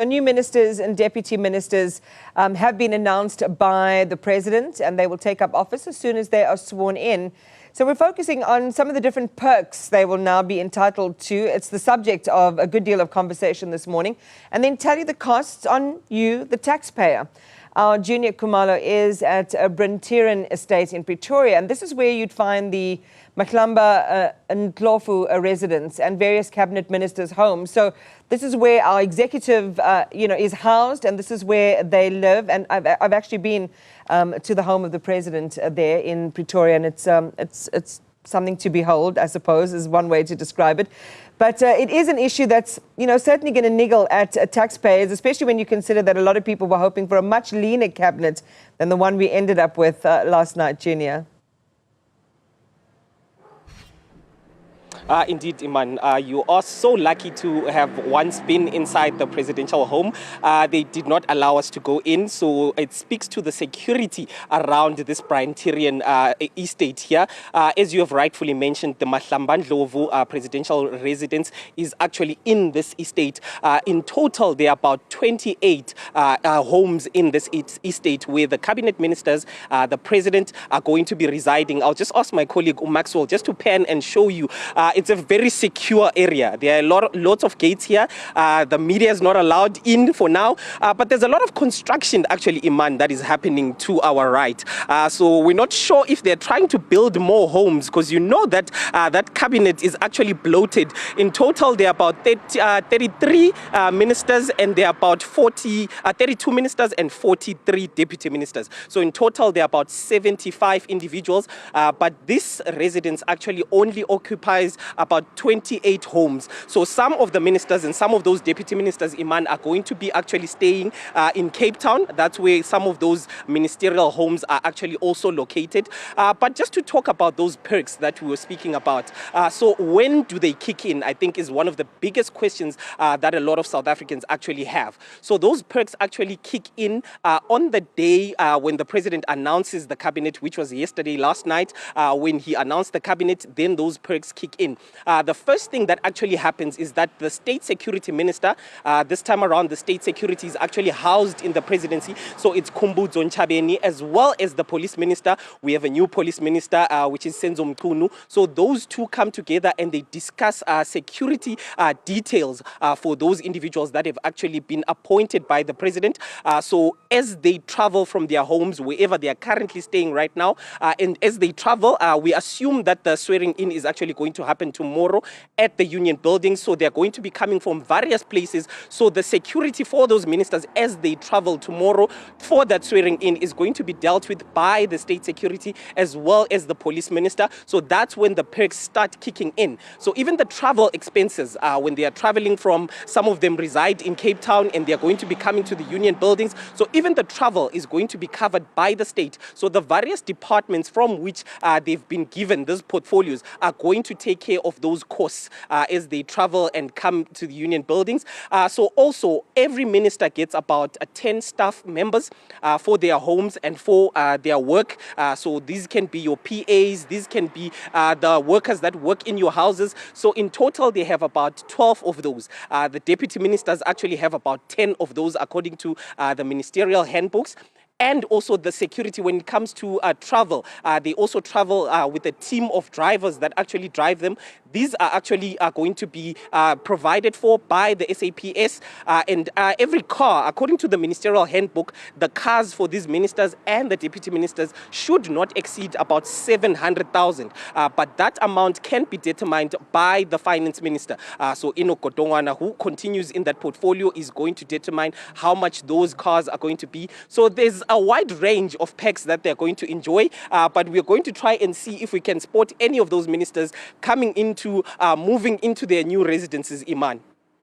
The new ministers and deputy ministers have been announced by the president, and they will take up office as soon as they are sworn in. So we're focusing on some of the different perks they will now be entitled to. It's the subject of a good deal of conversation this morning. And then tell you the costs on you, the taxpayer. Our Juniour Khumalo is at a Brentieren estate in Pretoria, and this is where you'd find the Mahlamba Ndlopfu residence and various cabinet ministers' homes. So this is where our executive, is housed, and this is where they live. And I've actually been to the home of the president there in Pretoria, and it's something to behold, I suppose, is one way to describe it. But it is an issue that's, certainly going to niggle at taxpayers, especially when you consider that a lot of people were hoping for a much leaner cabinet than the one we ended up with last night, Juniour. Indeed, Iman, you are so lucky to have once been inside the presidential home. They did not allow us to go in, so it speaks to the security around this Brentieren estate here. As you have rightfully mentioned, the Mahlamba Ndlopfu presidential residence is actually in this estate. In total, there are about 28 homes in this estate where the cabinet ministers, the president, are going to be residing. I'll just ask my colleague Maxwell just to pan and show you. It's a very secure area. There are lots of gates here. The media is not allowed in for now. But there's a lot of construction, actually, Iman, that is happening to our right. So we're not sure if they're trying to build more homes, because you know that that cabinet is actually bloated. In total, there are about 33 ministers, and there are about 32 ministers and 43 deputy ministers. So in total, there are about 75 individuals. But this residence actually only occupies about 28 homes. So some of the ministers and some of those deputy ministers, Iman, are going to be actually staying in Cape Town. That's where some of those ministerial homes are actually also located. But just to talk about those perks that we were speaking about. So when do they kick in, I think, is one of the biggest questions that a lot of South Africans actually have. So those perks actually kick in on the day when the president announces the cabinet, which was last night. When he announced the cabinet, then those perks kick in. The first thing that actually happens is that the state security minister, this time around, the state security is actually housed in the presidency. So it's Khumalo, as well as the police minister. We have a new police minister, which is Senzo Mchunu. So those two come together and they discuss security details for those individuals that have actually been appointed by the president. So as they travel from their homes, wherever they are currently staying right now, and as they travel, we assume that the swearing in is actually going to happen tomorrow at the Union building. So they're going to be coming from various places. So the security for those ministers as they travel tomorrow for that swearing in is going to be dealt with by the state security as well as the police minister. So that's when the perks start kicking in. So even the travel expenses, when they are traveling from, some of them reside in Cape Town and they're going to be coming to the Union buildings. So even the travel is going to be covered by the state. So the various departments from which they've been given these portfolios are going to take care of those costs as they travel and come to the Union buildings. So also every minister gets about 10 staff members for their homes and for their work. So these can be your PAs, these can be the workers that work in your houses. So in total, they have about 12 of those. The deputy ministers actually have about 10 of those according to the ministerial handbooks. And also the security when it comes to travel. They also travel with a team of drivers that actually drive them. These are actually going to be provided for by the SAPS. And every car, according to the ministerial handbook, the cars for these ministers and the deputy ministers should not exceed about 700,000. But that amount can be determined by the finance minister. So Ino Kotongwana, who continues in that portfolio, is going to determine how much those cars are going to be. So there's a wide range of perks that they're going to enjoy, but we're going to try and see if we can spot any of those ministers coming into, moving into their new residences, Iman.